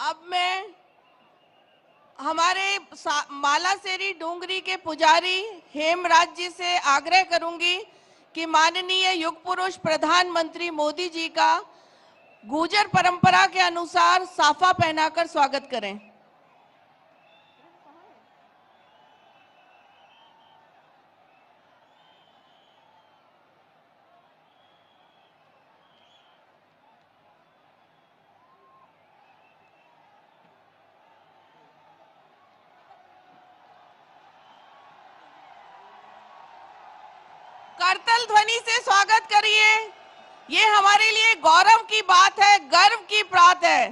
अब मैं हमारे मालासेरी डूंगरी के पुजारी हेमराज जी से आग्रह करूंगी कि माननीय युग पुरुष प्रधानमंत्री मोदी जी का गुर्जर परंपरा के अनुसार साफा पहनाकर स्वागत करें। करतल ध्वनि से स्वागत करिए। ये हमारे लिए गौरव की बात है, गर्व की बात है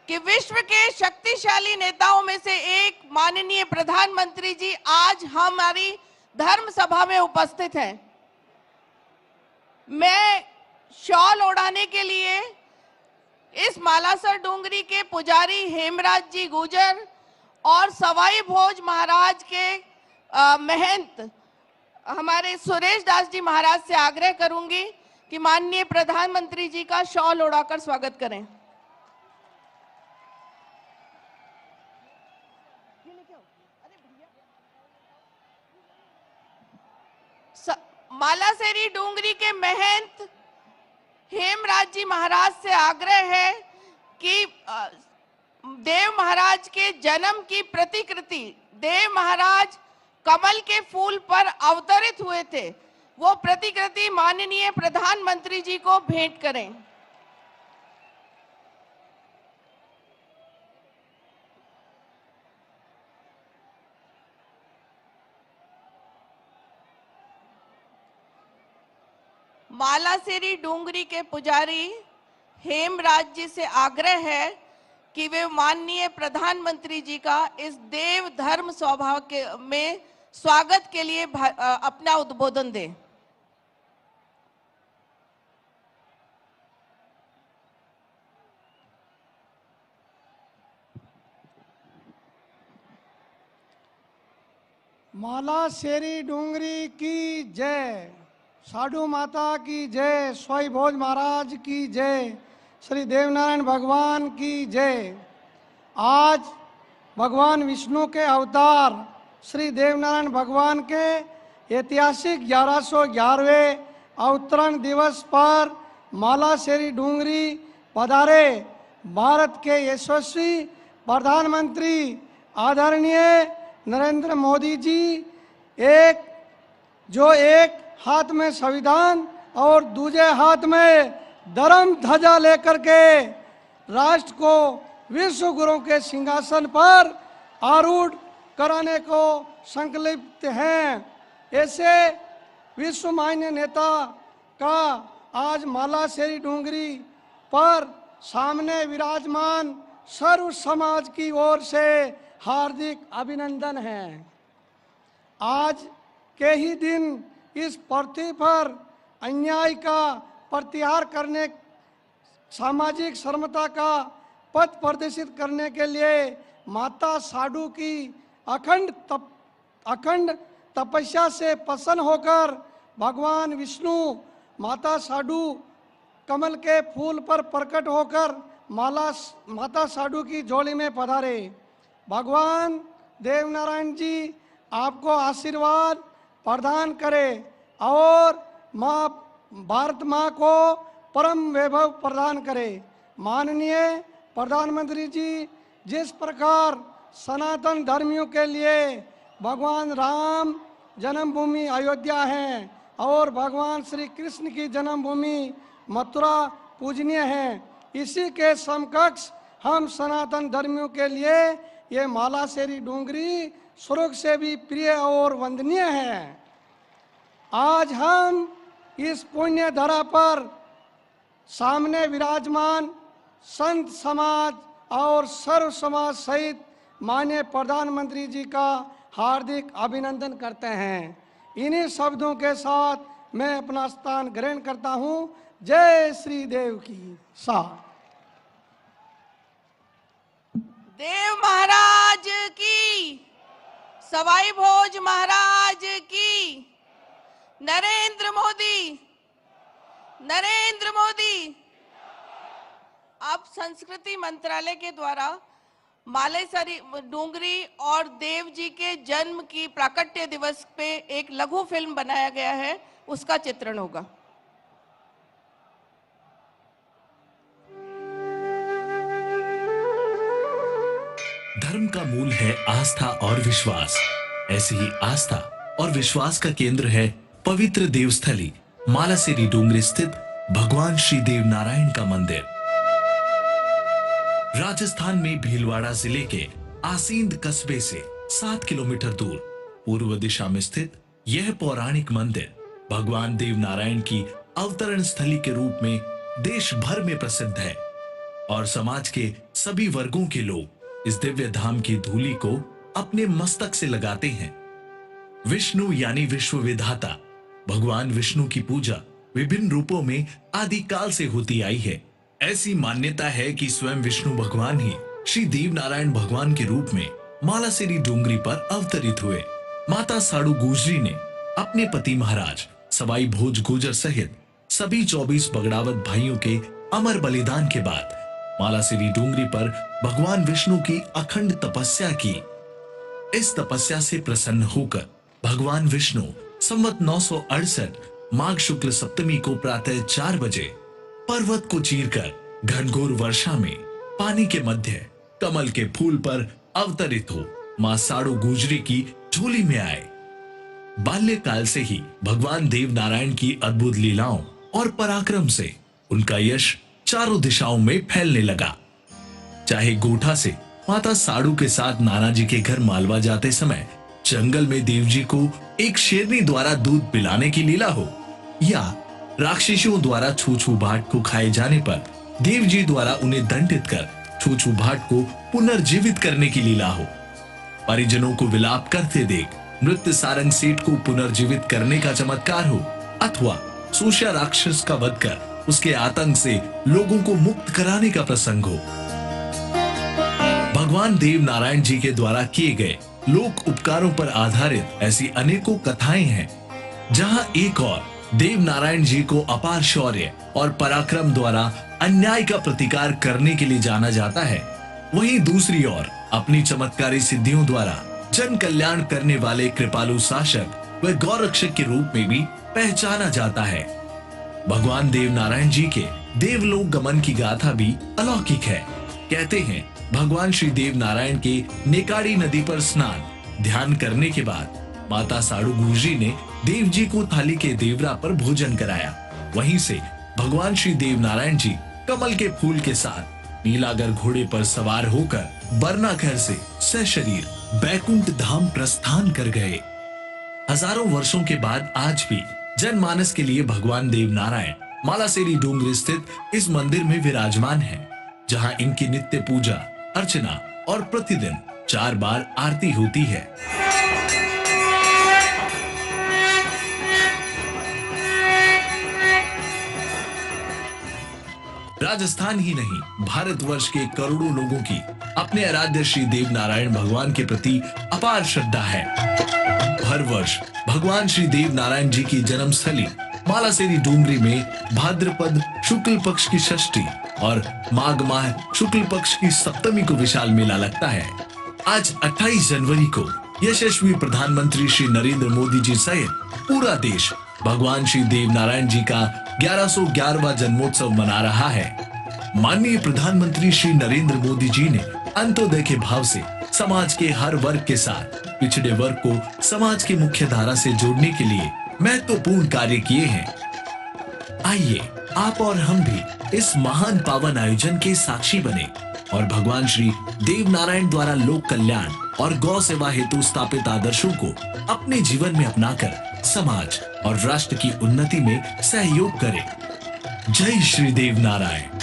कि विश्व के शक्तिशाली नेताओं में से एक माननीय प्रधानमंत्री जी आज हमारी धर्म सभा में उपस्थित हैं। मैं शॉल ओढ़ाने के लिए इस मालासर डूंगरी के पुजारी हेमराज जी गुर्जर और सवाई भोज महाराज के महंत हमारे सुरेश दास जी महाराज से आग्रह करूंगी कि माननीय प्रधानमंत्री जी का शॉल ओढ़ाकर स्वागत करें। मालासेरी डूंगरी के महंत हेमराज जी महाराज से आग्रह है कि देव महाराज के जन्म की प्रतिकृति, देव महाराज कमल के फूल पर अवतरित हुए थे, वो प्रतिकृति माननीय प्रधानमंत्री जी को भेंट करें। मालासेरी डूंगरी के पुजारी हेमराज जी से आग्रह है कि वे माननीय प्रधानमंत्री जी का इस देव धर्म स्वभाव के में स्वागत के लिए अपना उद्बोधन दें। मालासेरी डूंगरी की जय, साधु माता की जय, स्वाई भोज महाराज की जय, श्री देवनारायण भगवान की जय। आज भगवान विष्णु के अवतार श्री देवनारायण भगवान के ऐतिहासिक 1111वें अवतरण दिवस पर मालासेरी डूंगरी पधारे भारत के यशस्वी प्रधानमंत्री आदरणीय नरेंद्र मोदी जी एक हाथ में संविधान और दूसरे हाथ में धर्म ध्वजा लेकर के राष्ट्र को विश्व गुरु के सिंहासन पर आरूढ़ कराने को संकल्पित हैं। ऐसे विश्व मान्य नेता का आज मालासेरी डूंगरी पर सामने विराजमान सर्व समाज की ओर से हार्दिक अभिनंदन है। आज के ही दिन इस पृथ्वी पर अन्याय का प्रतिहार करने, सामाजिक समता का पथ प्रदर्शित करने के लिए माता साधु की अखंड तपस्या से प्रसन्न होकर भगवान विष्णु माता साधु कमल के फूल पर प्रकट होकर माता साधु की झोली में पधारे। भगवान देवनारायण जी आपको आशीर्वाद प्रदान करे और माँ भारत माँ को परम वैभव प्रदान करे। माननीय प्रधानमंत्री जी जिस प्रकार सनातन धर्मियों के लिए भगवान राम जन्मभूमि अयोध्या है और भगवान श्री कृष्ण की जन्मभूमि मथुरा पूजनीय है, इसी के समकक्ष हम सनातन धर्मियों के लिए ये मालासेरी डूंगरी स्वर्ग से भी प्रिय और वंदनीय है। आज हम इस पुण्य धरा पर सामने विराजमान संत समाज और सर्व समाज सहित माननीय प्रधानमंत्री जी का हार्दिक अभिनंदन करते हैं। इन्हीं शब्दों के साथ मैं अपना स्थान ग्रहण करता हूं। जय श्री देव की साथ। देव महाराज की, सवाई भोज महाराज की, नरेंद्र मोदी। अब संस्कृति मंत्रालय के द्वारा मालेसरी डूंगरी और देव जी के जन्म की प्राकट्य दिवस पे एक लघु फिल्म बनाया गया है, उसका चित्रण होगा। धर्म का मूल है आस्था और विश्वास। ऐसी ही आस्था और विश्वास का केंद्र है पवित्र देवस्थली मालासेरी डूंगरी स्थित भगवान श्री देव नारायण का मंदिर। राजस्थान में भीलवाड़ा जिले के आसींद कस्बे से 7 किलोमीटर दूर पूर्व दिशा में स्थित यह पौराणिक मंदिर भगवान देव नारायण की अवतरण स्थली के रूप में देश भर में प्रसिद्ध है और समाज के सभी वर्गों के लोग इस दिव्य धाम की धूलि को अपने मस्तक से लगाते हैं। विष्णु यानी विश्व विधाता भगवान विष्णु की पूजा विभिन्न रूपों में आदिकाल से होती आई है। ऐसी मान्यता है कि स्वयं विष्णु भगवान ही श्री देव नारायण भगवान के रूप में मालासेरी डूंगरी पर अवतरित हुए। माता साडू गुजरी ने अपने पति महाराज सवाई भोज गुजर सहित सभी 24 बगड़ावत भाइयों के अमर बलिदान के बाद मालासेरी डूंगरी पर भगवान विष्णु की अखंड तपस्या की। इस तपस्या से प्रसन्न होकर भगवान विष्णु संवत 968 माघ शुक्ल सप्तमी को प्रातः 4 बजे पर्वत को चीरकर घनघोर वर्षा में पानी के मध्य कमल के फूल पर अवतरित हो मां साडू गुजरी की झोली में आए। बाल्यकाल से ही भगवान देव नारायण की अद्भुत लीलाओं और पराक्रम से उनका यश चारों दिशाओं में फैलने लगा। चाहे गोठा से माता साडू के साथ नानाजी के घर मालवा जाते समय जंगल में देव जी को एक शेरनी द्वारा दूध पिलाने की लीला हो, या राक्षसों द्वारा छूछू भाट को खाए जाने पर देव जी द्वारा उन्हें दंडित कर छूछू भाट को पुनर्जीवित करने की लीला हो, परिजनों को विलाप करते देख मृत सारंग सेठ को पुनर्जीवित करने का चमत्कार हो, अथवा सूषा राक्षस का वध कर उसके आतंक से लोगों को मुक्त कराने का प्रसंग हो। भगवान देव नारायण जी के द्वारा किए गए लोक उपकारों पर आधारित ऐसी अनेकों कथाएं हैं, जहां एक और देव नारायण जी को अपार शौर्य और पराक्रम द्वारा अन्याय का प्रतिकार करने के लिए जाना जाता है, वहीं दूसरी ओर अपनी चमत्कारी सिद्धियों द्वारा जन कल्याण करने वाले कृपालु शासक व गौरक्षक के रूप में भी पहचाना जाता है। भगवान देव नारायण जी के देवलोक गमन की गाथा भी अलौकिक है। कहते हैं भगवान श्री देव नारायण के नेकाड़ी नदी पर स्नान ध्यान करने के बाद माता साडू गुजरी ने देव जी को थाली के देवरा पर भोजन कराया। वहीं से भगवान श्री देव नारायण जी कमल के फूल के साथ नीलागर घोड़े पर सवार होकर बरनाघर से सशरीर बैकुंठ धाम प्रस्थान कर गए। हजारों वर्षों के बाद आज भी जनमानस के लिए भगवान देव नारायण मालासेरी डूंगरी स्थित इस मंदिर में विराजमान है, जहां इनकी नित्य पूजा अर्चना और प्रतिदिन 4 बार आरती होती है। राजस्थान ही नहीं भारतवर्ष के करोड़ों लोगों की अपने आराध्य श्री देव नारायण भगवान के प्रति अपार श्रद्धा है। हर वर्ष भगवान श्री देव नारायण जी की जन्मस्थली मालासेरी डूंगरी में भाद्रपद शुक्ल पक्ष की षष्ठी और माघ माह शुक्ल पक्ष की सप्तमी को विशाल मेला लगता है। आज 28 जनवरी को यशस्वी प्रधानमंत्री श्री नरेंद्र मोदी जी सहित पूरा देश भगवान श्री देव नारायण जी का 1111वां जन्मोत्सव मना रहा है। माननीय प्रधानमंत्री श्री नरेंद्र मोदी जी ने अंत्योदय के भाव से समाज के हर वर्ग के साथ पिछड़े वर्ग को समाज की मुख्य धारा से जोड़ने के लिए महत्वपूर्ण कार्य किए हैं। आइए आप और हम भी इस महान पावन आयोजन के साक्षी बने और भगवान श्री देव नारायण द्वारा लोक कल्याण और गौ सेवा हेतु स्थापित आदर्शों को अपने जीवन में अपनाकर समाज और राष्ट्र की उन्नति में सहयोग करें। जय श्री देव नारायण।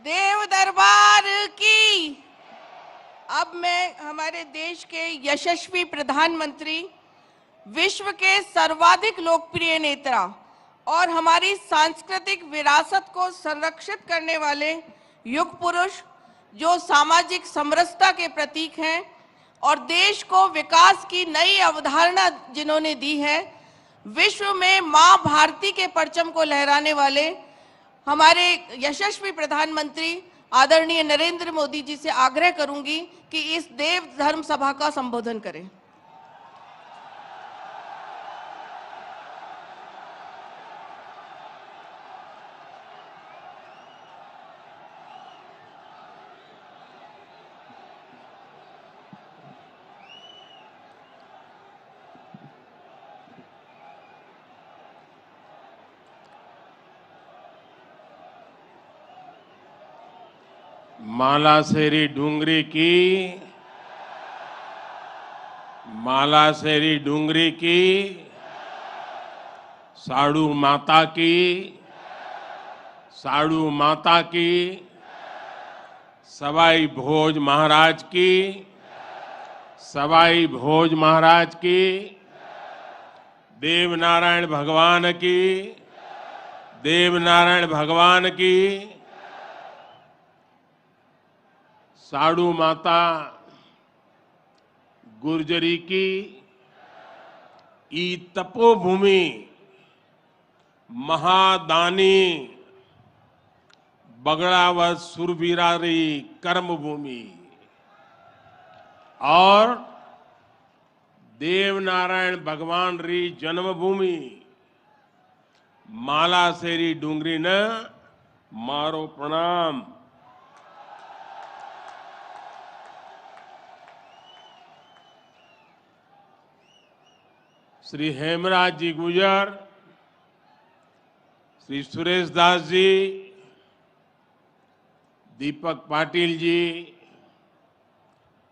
देव दरबार की। अब मैं हमारे देश के यशस्वी प्रधानमंत्री, विश्व के सर्वाधिक लोकप्रिय नेता और हमारी सांस्कृतिक विरासत को संरक्षित करने वाले युग पुरुष, जो सामाजिक समरसता के प्रतीक हैं और देश को विकास की नई अवधारणा जिन्होंने दी है, विश्व में मां भारती के परचम को लहराने वाले हमारे यशस्वी प्रधानमंत्री आदरणीय नरेंद्र मोदी जी से आग्रह करूंगी कि इस देव धर्म सभा का संबोधन करें। मालासेरी डूंगरी की साड़ू माता की सवाई भोज महाराज की देवनारायण भगवान की साड़ू माता गुर्जरी की ई तपोभूमि महादानी बगड़ावत सुरवीरारी कर्मभूमि और देवनारायण भगवान री जन्मभूमि मालासेरी डूंगरी ने मारो प्रणाम। श्री हेमराज जी गुजर, श्री सुरेश दास जी, दीपक पाटिल जी,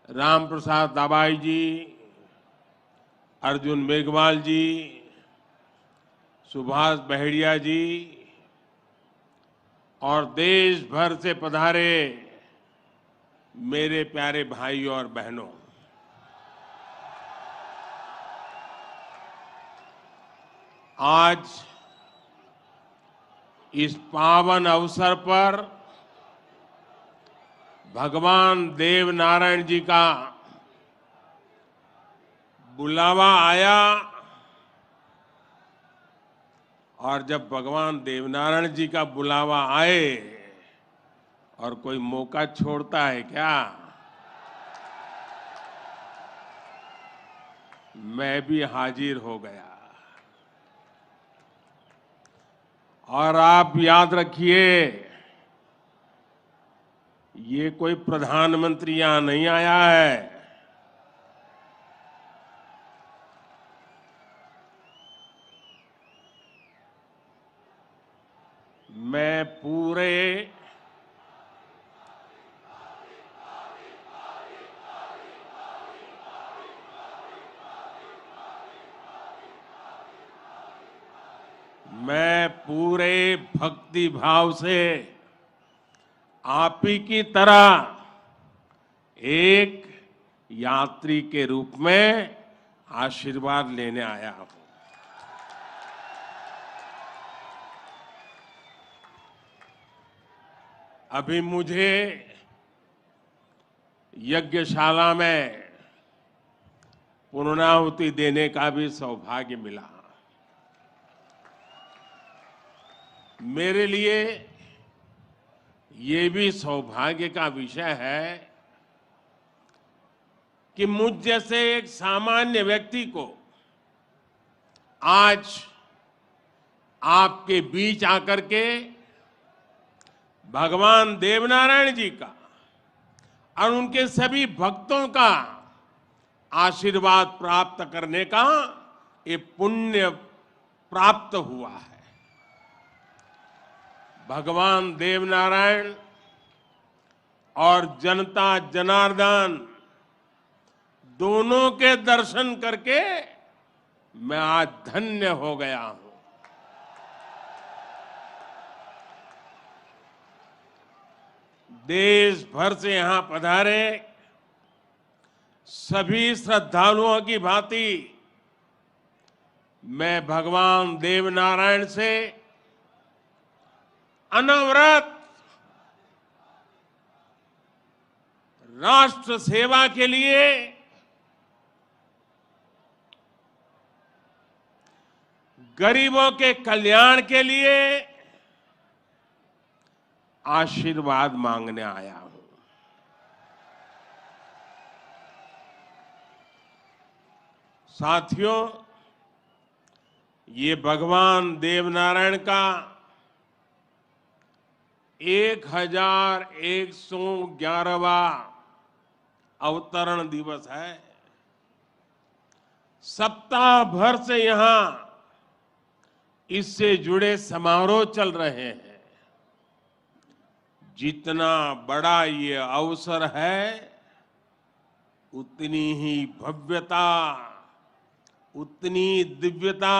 राम प्रसाद दाबाई जी, अर्जुन मेघवाल जी, सुभाष बहेड़िया जी और देश भर से पधारे मेरे प्यारे भाइयों और बहनों, आज इस पावन अवसर पर भगवान देवनारायण जी का बुलावा आया और जब भगवान देवनारायण जी का बुलावा आए और कोई मौका छोड़ता है क्या? मैं भी हाजिर हो गया। और आप याद रखिए, ये कोई प्रधानमंत्री यहां नहीं आया है। मैं पूरे भक्ति भाव से आप ही की तरह एक यात्री के रूप में आशीर्वाद लेने आया हूं। अभी मुझे यज्ञशाला में पूर्णाहुति देने का भी सौभाग्य मिला। मेरे लिए ये भी सौभाग्य का विषय है कि मुझ जैसे एक सामान्य व्यक्ति को आज आपके बीच आकर के भगवान देवनारायण जी का और उनके सभी भक्तों का आशीर्वाद प्राप्त करने का ये पुण्य प्राप्त हुआ है। भगवान देवनारायण और जनता जनार्दन दोनों के दर्शन करके मैं आज धन्य हो गया हूं। देश भर से यहां पधारे सभी श्रद्धालुओं की भांति मैं भगवान देवनारायण से अनवरत राष्ट्र सेवा के लिए गरीबों के कल्याण के लिए आशीर्वाद मांगने आया हूं। साथियों, ये भगवान देवनारायण का 1111वां अवतरण दिवस है। सप्ताह भर से यहां इससे जुड़े समारोह चल रहे हैं। जितना बड़ा ये अवसर है, उतनी ही भव्यता, उतनी दिव्यता,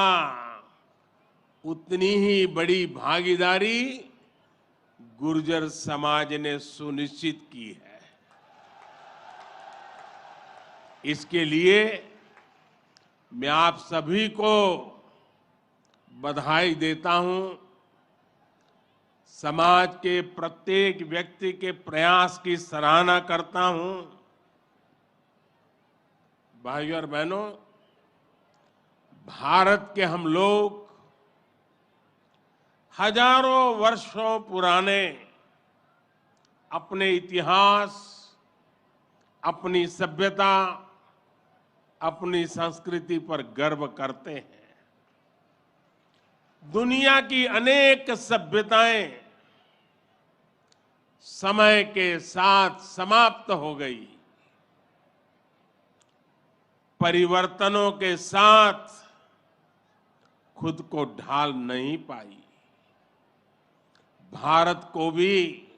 उतनी ही बड़ी भागीदारी गुर्जर समाज ने सुनिश्चित की है। इसके लिए मैं आप सभी को बधाई देता हूं। समाज के प्रत्येक व्यक्ति के प्रयास की सराहना करता हूं। भाइयों और बहनों, भारत के हम लोग हजारों वर्षों पुराने अपने इतिहास, अपनी सभ्यता, अपनी संस्कृति पर गर्व करते हैं। दुनिया की अनेक सभ्यताएं समय के साथ समाप्त हो गई, परिवर्तनों के साथ खुद को ढाल नहीं पाई। भारत को भी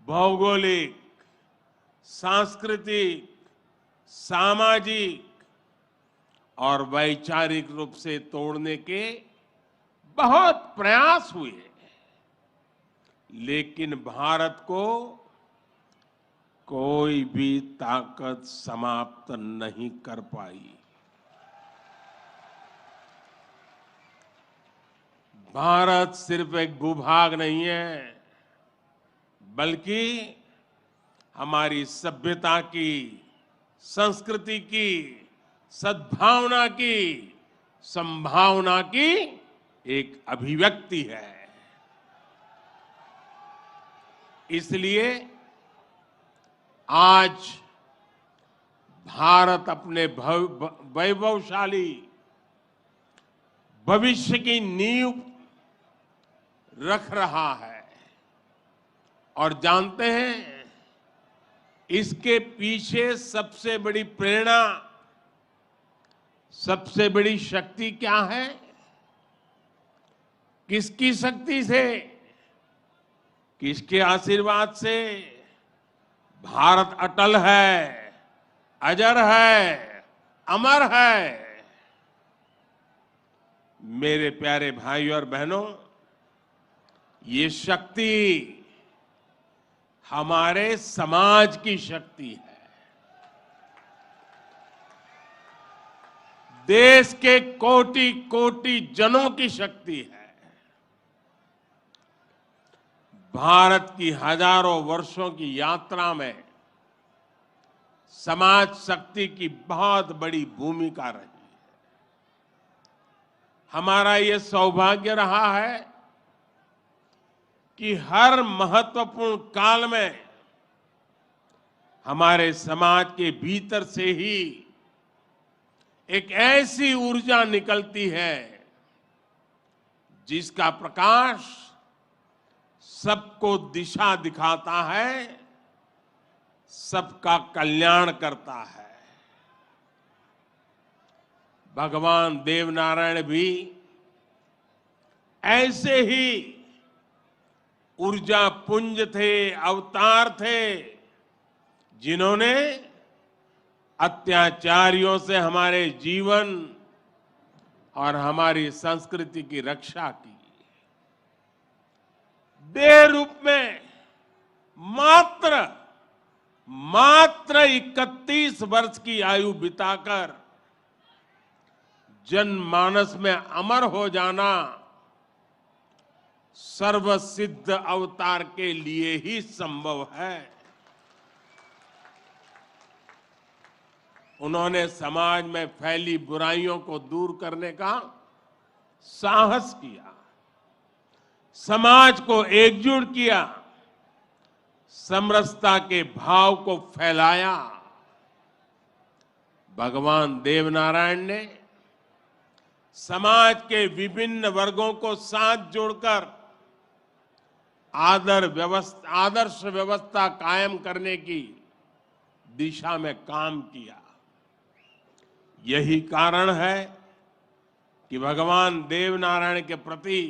भौगोलिक, सांस्कृतिक, सामाजिक और वैचारिक रूप से तोड़ने के बहुत प्रयास हुए, लेकिन भारत को कोई भी ताकत समाप्त नहीं कर पाई। भारत सिर्फ एक भूभाग नहीं है, बल्कि हमारी सभ्यता की, संस्कृति की, सद्भावना की, संभावना की एक अभिव्यक्ति है। इसलिए आज भारत अपने वैभवशाली भविष्य की नींव रख रहा है। और जानते हैं, इसके पीछे सबसे बड़ी प्रेरणा, सबसे बड़ी शक्ति क्या है? किसकी शक्ति से, किसके आशीर्वाद से? भारत अटल है, अजर है, अमर है। मेरे प्यारे भाइयों और बहनों, ये शक्ति हमारे समाज की शक्ति है। देश के कोटि कोटि जनों की शक्ति है। भारत की हजारों वर्षों की यात्रा में समाज शक्ति की बहुत बड़ी भूमिका रही है। हमारा ये सौभाग्य रहा है कि हर महत्वपूर्ण काल में हमारे समाज के भीतर से ही एक ऐसी ऊर्जा निकलती है जिसका प्रकाश सबको दिशा दिखाता है, सबका कल्याण करता है। भगवान देवनारायण भी ऐसे ही ऊर्जा पुंज थे, अवतार थे, जिन्होंने अत्याचारियों से हमारे जीवन और हमारी संस्कृति की रक्षा की। देह रूप में मात्र 31 वर्ष की आयु बिताकर जनमानस में अमर हो जाना सर्वसिद्ध अवतार के लिए ही संभव है। उन्होंने समाज में फैली बुराइयों को दूर करने का साहस किया, समाज को एकजुट किया, समरसता के भाव को फैलाया। भगवान देवनारायण ने समाज के विभिन्न वर्गों को साथ जोड़कर आदर्श व्यवस्था कायम करने की दिशा में काम किया। यही कारण है कि भगवान देवनारायण के प्रति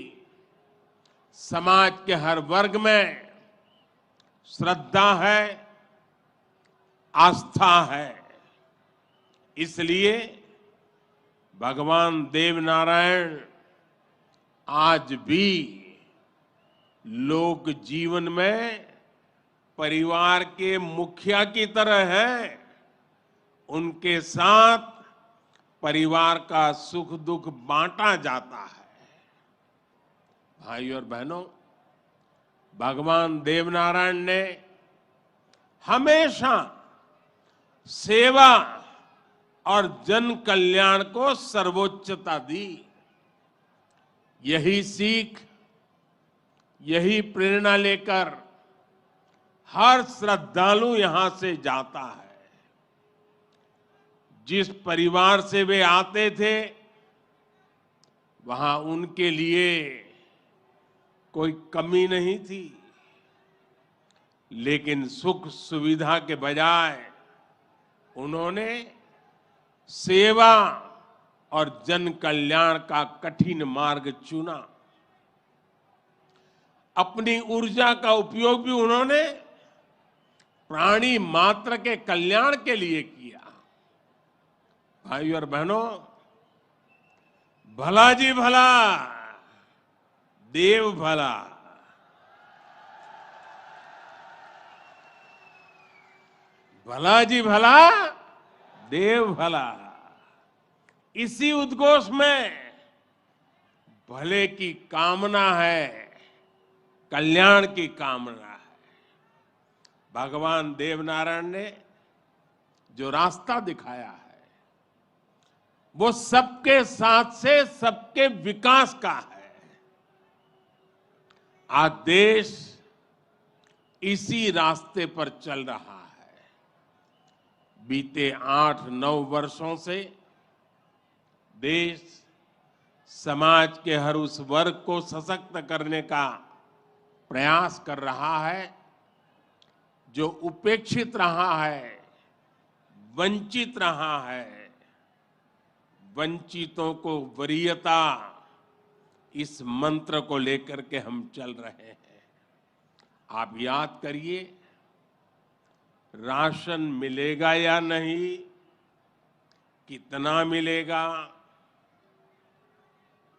समाज के हर वर्ग में श्रद्धा है, आस्था है। इसलिए भगवान देवनारायण आज भी लोक जीवन में परिवार के मुखिया की तरह हैं। उनके साथ परिवार का सुख दुख बांटा जाता है। भाई और बहनों, भगवान देवनारायण ने हमेशा सेवा और जन कल्याण को सर्वोच्चता दी। यही सीख, यही प्रेरणा लेकर हर श्रद्धालु यहां से जाता है। जिस परिवार से वे आते थे, वहां उनके लिए कोई कमी नहीं थी, लेकिन सुख सुविधा के बजाय उन्होंने सेवा और जन कल्याण का कठिन मार्ग चुना। अपनी ऊर्जा का उपयोग भी उन्होंने प्राणी मात्र के कल्याण के लिए किया। भाई और बहनों, भला जी भला, देव भला। भला जी भला, देव भला। इसी उद्घोष में भले की कामना है, कल्याण की कामना है। भगवान देवनारायण ने जो रास्ता दिखाया है, वो सबके साथ से सबके विकास का है। आज देश इसी रास्ते पर चल रहा है। बीते 8-9 वर्षों से देश समाज के हर उस वर्ग को सशक्त करने का प्रयास कर रहा है जो उपेक्षित रहा है, वंचित रहा है। वंचितों को वरीयता, इस मंत्र को लेकर के हम चल रहे हैं। आप याद करिए, राशन मिलेगा या नहीं, कितना मिलेगा,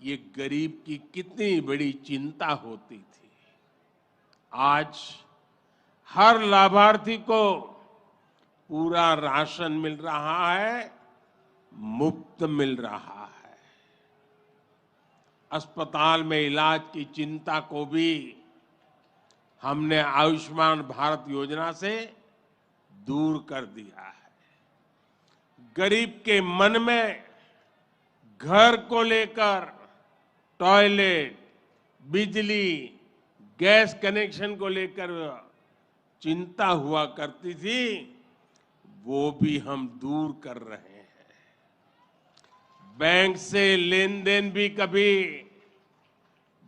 ये गरीब की कितनी बड़ी चिंता होती थी। आज हर लाभार्थी को पूरा राशन मिल रहा है, मुफ्त मिल रहा है। अस्पताल में इलाज की चिंता को भी हमने आयुष्मान भारत योजना से दूर कर दिया है। गरीब के मन में घर को लेकर टॉयलेट, बिजली, गैस कनेक्शन को लेकर चिंता हुआ करती थी, वो भी हम दूर कर रहे हैं। बैंक से लेन देन भी कभी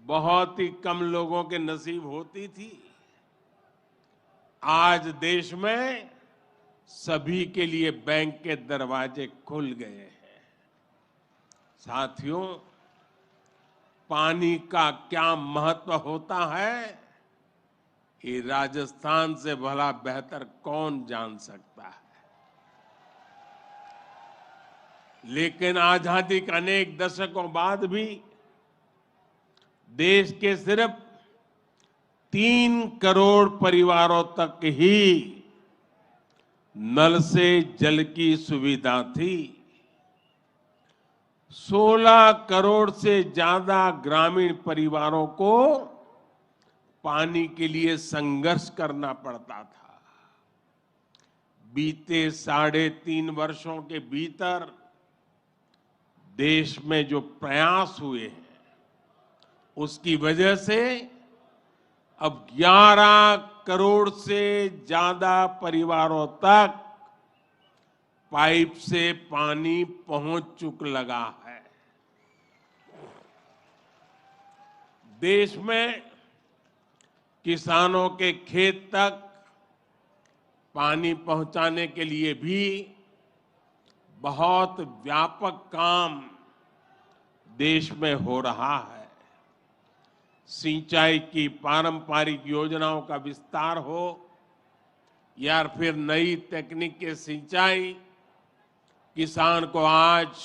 बहुत ही कम लोगों के नसीब होती थी। आज देश में सभी के लिए बैंक के दरवाजे खुल गए हैं। साथियों, पानी का क्या महत्व होता है, ये राजस्थान से भला बेहतर कौन जान सकता है। लेकिन आजादी के अनेक दशकों बाद भी देश के सिर्फ 3 करोड़ परिवारों तक ही नल से जल की सुविधा थी। 16 करोड़ से ज्यादा ग्रामीण परिवारों को पानी के लिए संघर्ष करना पड़ता था। बीते 3.5 वर्षों के भीतर देश में जो प्रयास हुए हैं उसकी वजह से अब 11 करोड़ से ज्यादा परिवारों तक पाइप से पानी पहुंच चुक लगा है। देश में किसानों के खेत तक पानी पहुंचाने के लिए भी बहुत व्यापक काम देश में हो रहा है। सिंचाई की पारंपरिक योजनाओं का विस्तार हो या फिर नई तकनीक के सिंचाई, किसान को आज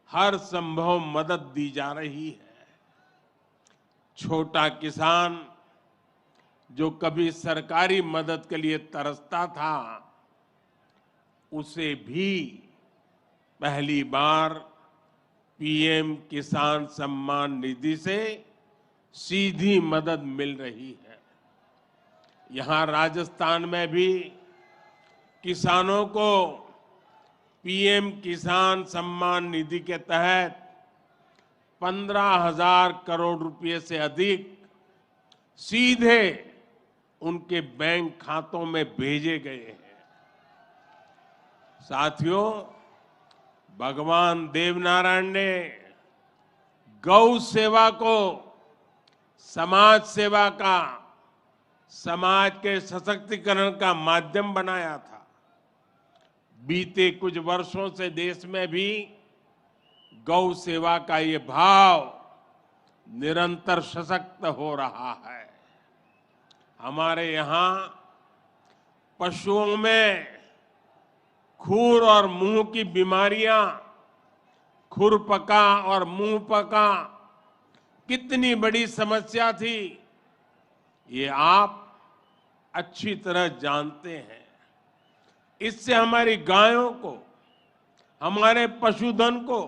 हर संभव मदद दी जा रही है। छोटा किसान जो कभी सरकारी मदद के लिए तरसता था, उसे भी पहली बार पीएम किसान सम्मान निधि से सीधी मदद मिल रही है। यहां राजस्थान में भी किसानों को पीएम किसान सम्मान निधि के तहत 15,000 करोड़ रुपए से अधिक सीधे उनके बैंक खातों में भेजे गए हैं। साथियों, भगवान देवनारायण ने गौ सेवा को समाज सेवा का, समाज के सशक्तिकरण का माध्यम बनाया था। बीते कुछ वर्षों से देश में भी गौ सेवा का ये भाव निरंतर सशक्त हो रहा है। हमारे यहाँ पशुओं में खुर और मुंह की बीमारियां, खुरपका और मुंहपका कितनी बड़ी समस्या थी, ये आप अच्छी तरह जानते हैं। इससे हमारी गायों को, हमारे पशुधन को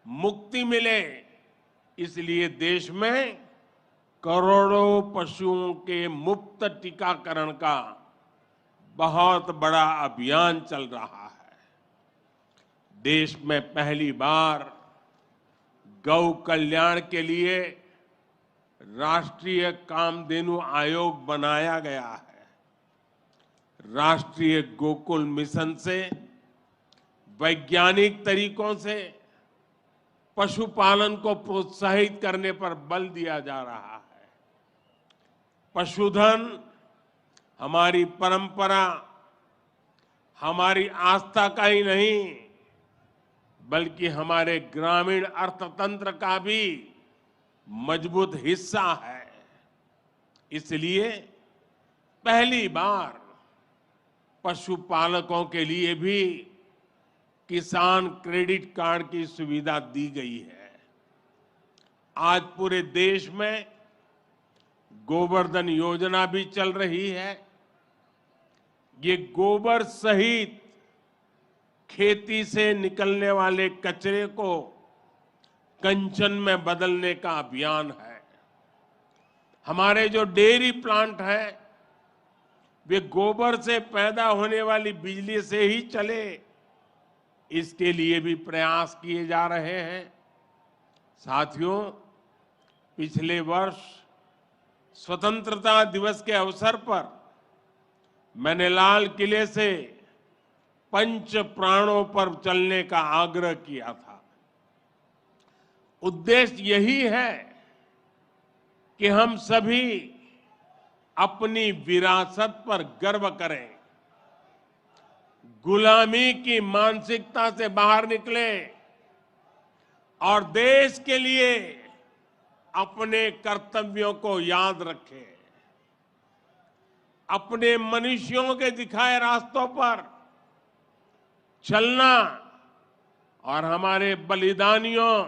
मुक्ति मिले, इसलिए देश में करोड़ों पशुओं के मुफ्त टीकाकरण का बहुत बड़ा अभियान चल रहा है। देश में पहली बार गौ कल्याण के लिए राष्ट्रीय कामधेनु आयोग बनाया गया है। राष्ट्रीय गोकुल मिशन से वैज्ञानिक तरीकों से पशुपालन को प्रोत्साहित करने पर बल दिया जा रहा है। पशुधन हमारी परंपरा, हमारी आस्था का ही नहीं, बल्कि हमारे ग्रामीण अर्थतंत्र का भी मजबूत हिस्सा है। इसलिए पहली बार पशुपालकों के लिए भी किसान क्रेडिट कार्ड की सुविधा दी गई है। आज पूरे देश में गोवर्धन योजना भी चल रही है। ये गोबर सहित खेती से निकलने वाले कचरे को कंचन में बदलने का अभियान है। हमारे जो डेयरी प्लांट है, वे गोबर से पैदा होने वाली बिजली से ही चले, इसके लिए भी प्रयास किए जा रहे हैं। साथियों, पिछले वर्ष स्वतंत्रता दिवस के अवसर पर मैंने लाल किले से पंच प्राणों पर चलने का आग्रह किया था। उद्देश्य यही है कि हम सभी अपनी विरासत पर गर्व करें, गुलामी की मानसिकता से बाहर निकले और देश के लिए अपने कर्तव्यों को याद रखें। अपने मनुष्यों के दिखाए रास्तों पर चलना और हमारे बलिदानियों,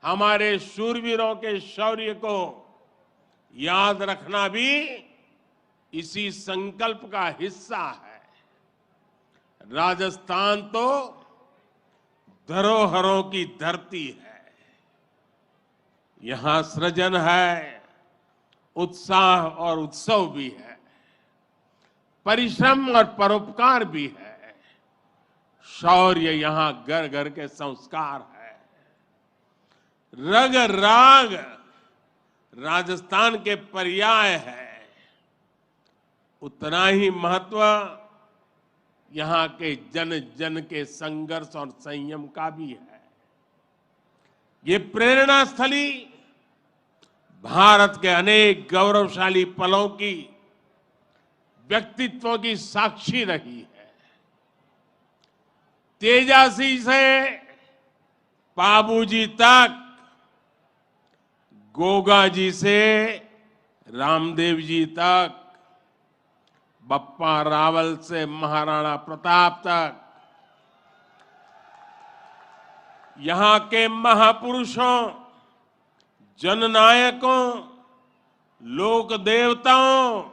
हमारे शूरवीरों के शौर्य को याद रखना भी इसी संकल्प का हिस्सा है। राजस्थान तो धरोहरों की धरती है। यहां सृजन है, उत्साह और उत्सव भी है। परिश्रम और परोपकार भी है। शौर्य यहां घर घर के संस्कार है। रग राग राजस्थान के पर्याय है। उतना ही महत्व यहां के जन जन के संघर्ष और संयम का भी है। ये प्रेरणा स्थली भारत के अनेक गौरवशाली पलों की, व्यक्तित्वों की साक्षी रही है। तेजासी से बाबूजी तक, गोगा जी से रामदेव जी तक, बप्पा रावल से महाराणा प्रताप तक, यहां के महापुरुषों, जननायकों, लोक देवताओं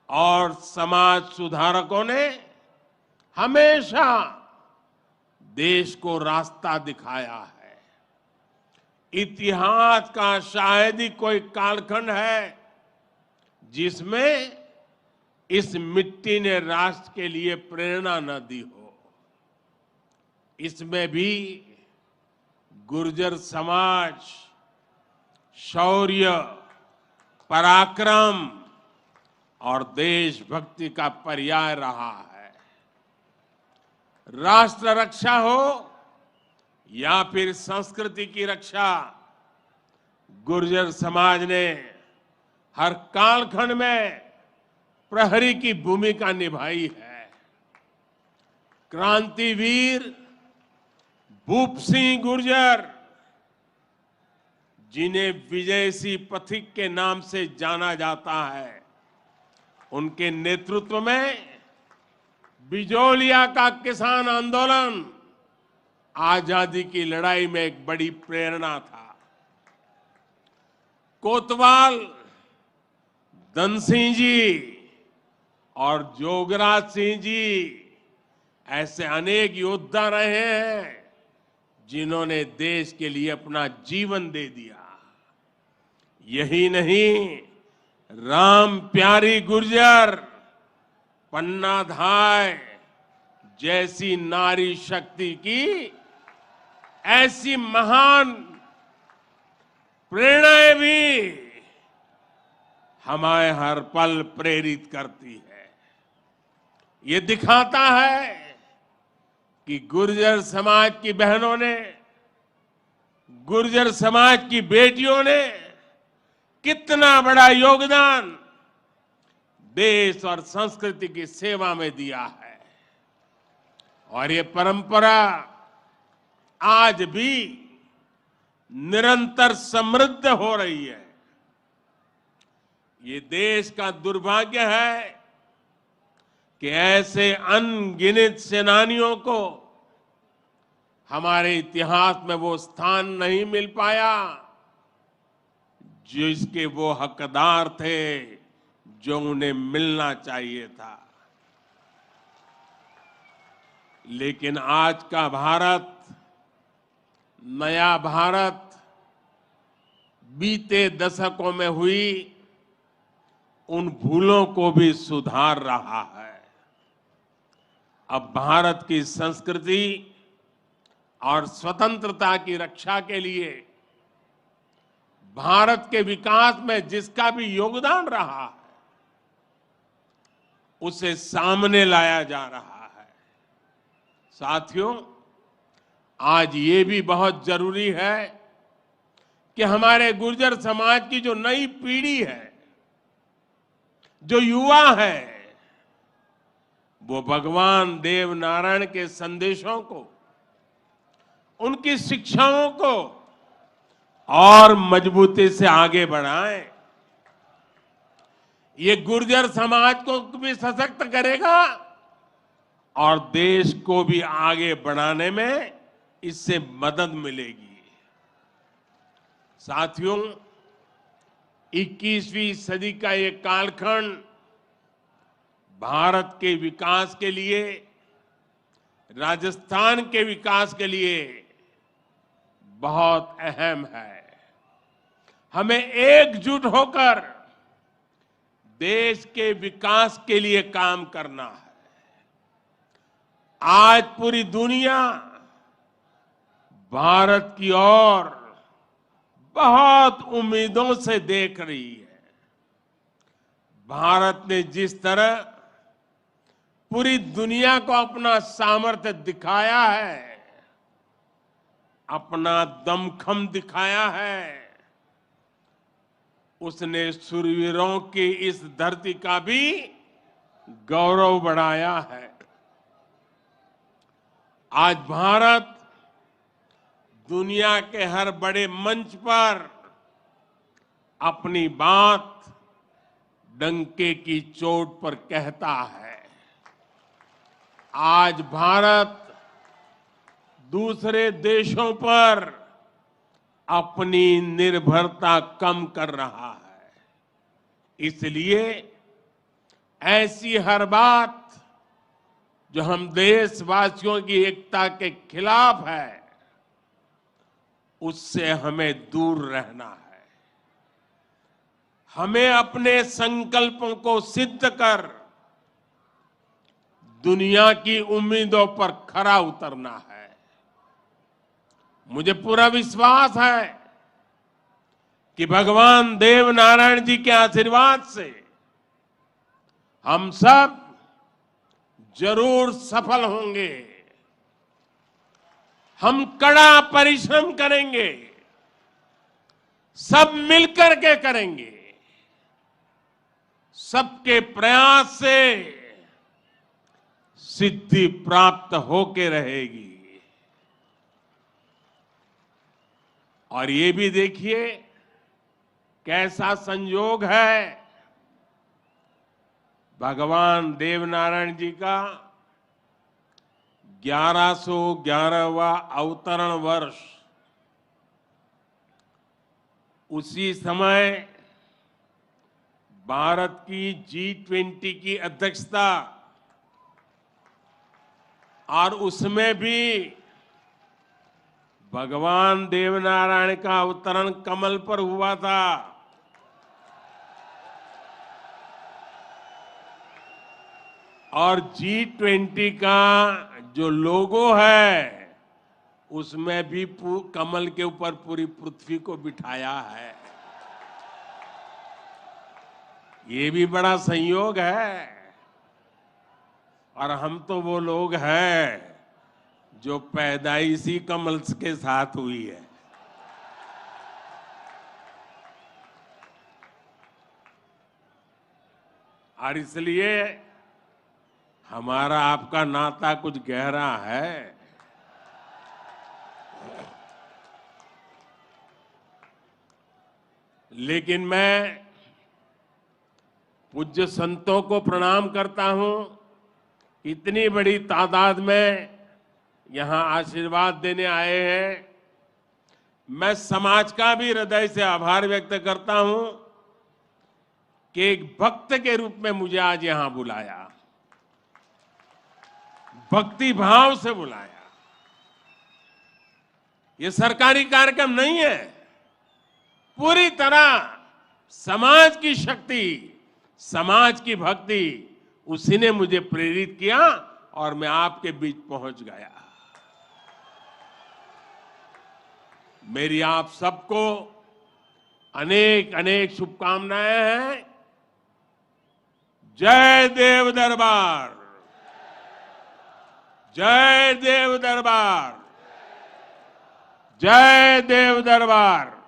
और समाज सुधारकों ने हमेशा देश को रास्ता दिखाया है। इतिहास का शायद ही कोई कालखंड है जिसमें इस मिट्टी ने राष्ट्र के लिए प्रेरणा न दी हो। इसमें भी गुर्जर समाज शौर्य, पराक्रम और देशभक्ति का पर्याय रहा है। राष्ट्र रक्षा हो या फिर संस्कृति की रक्षा, गुर्जर समाज ने हर कालखंड में प्रहरी की भूमिका निभाई है। क्रांतिवीर भूप सिंह गुर्जर, जिन्हें विजय सिंह पथिक के नाम से जाना जाता है, उनके नेतृत्व में बिजोलिया का किसान आंदोलन आजादी की लड़ाई में एक बड़ी प्रेरणा था। कोतवाल धन सिंह जी और जोगराज सिंह जी ऐसे अनेक योद्धा रहे हैं जिन्होंने देश के लिए अपना जीवन दे दिया। यही नहीं, राम प्यारी गुर्जर, पन्ना धाय जैसी नारी शक्ति की ऐसी महान प्रेरणाएं भी हमें हर पल प्रेरित करती है। ये दिखाता है कि गुर्जर समाज की बहनों ने, गुर्जर समाज की बेटियों ने कितना बड़ा योगदान देश और संस्कृति की सेवा में दिया है। और ये परंपरा आज भी निरंतर समृद्ध हो रही है। ये देश का दुर्भाग्य है कि ऐसे अनगिनत सेनानियों को हमारे इतिहास में वो स्थान नहीं मिल पाया जिसके वो हकदार थे, जो उन्हें मिलना चाहिए था। लेकिन आज का भारत, नया भारत, बीते दशकों में हुई उन भूलों को भी सुधार रहा है। अब भारत की संस्कृति और स्वतंत्रता की रक्षा के लिए भारत के विकास में जिसका भी योगदान रहा है, उसे सामने लाया जा रहा है। साथियों, आज ये भी बहुत जरूरी है कि हमारे गुर्जर समाज की जो नई पीढ़ी है, जो युवा है, वो भगवान देव नारायण के संदेशों को, उनकी शिक्षाओं को और मजबूती से आगे बढ़ाएं। ये गुर्जर समाज को भी सशक्त करेगा और देश को भी आगे बढ़ाने में इससे मदद मिलेगी। साथियों, 21वीं सदी का ये कालखंड भारत के विकास के लिए, राजस्थान के विकास के लिए बहुत अहम है। हमें एकजुट होकर देश के विकास के लिए काम करना है। आज पूरी दुनिया भारत की ओर बहुत उम्मीदों से देख रही है। भारत ने जिस तरह पूरी दुनिया को अपना सामर्थ्य दिखाया है, अपना दमखम दिखाया है, उसने शूरवीरों की इस धरती का भी गौरव बढ़ाया है। आज भारत दुनिया के हर बड़े मंच पर अपनी बात डंके की चोट पर कहता है। आज भारत दूसरे देशों पर अपनी निर्भरता कम कर रहा है। इसलिए ऐसी हर बात जो हम देशवासियों की एकता के खिलाफ है, उससे हमें दूर रहना है। हमें अपने संकल्पों को सिद्ध कर दुनिया की उम्मीदों पर खरा उतरना है। मुझे पूरा विश्वास है कि भगवान देव नारायण जी के आशीर्वाद से हम सब जरूर सफल होंगे। हम कड़ा परिश्रम करेंगे, सब मिलकर के करेंगे। सबके प्रयास से सिद्धि प्राप्त होके रहेगी। और ये भी देखिए कैसा संयोग है, भगवान देवनारायण जी का 1111वां अवतरण वर्ष। उसी समय भारत की G20 की अध्यक्षता, और उसमें भी भगवान देवनारायण का अवतरण कमल पर हुआ था। और G20 का जो लोगो है, उसमें भी कमल के ऊपर पूरी पृथ्वी को बिठाया है। ये भी बड़ा संयोग है। और हम तो वो लोग हैं जो पैदाइशी कमल के साथ हुई है। और इसलिए हमारा आपका नाता कुछ गहरा है। लेकिन मैं पूज्य संतों को प्रणाम करता हूं। इतनी बड़ी तादाद में यहां आशीर्वाद देने आए हैं। मैं समाज का भी हृदय से आभार व्यक्त करता हूं कि एक भक्त के रूप में मुझे आज यहां बुलाया, भक्ति भाव से बुलाया। ये सरकारी कार्यक्रम नहीं है। पूरी तरह समाज की शक्ति, समाज की भक्ति, उसी ने मुझे प्रेरित किया और मैं आपके बीच पहुंच गया। मेरी आप सबको अनेक अनेक शुभकामनाएं हैं। जय देव दरबार, जय देव दरबार, जय देव दरबार।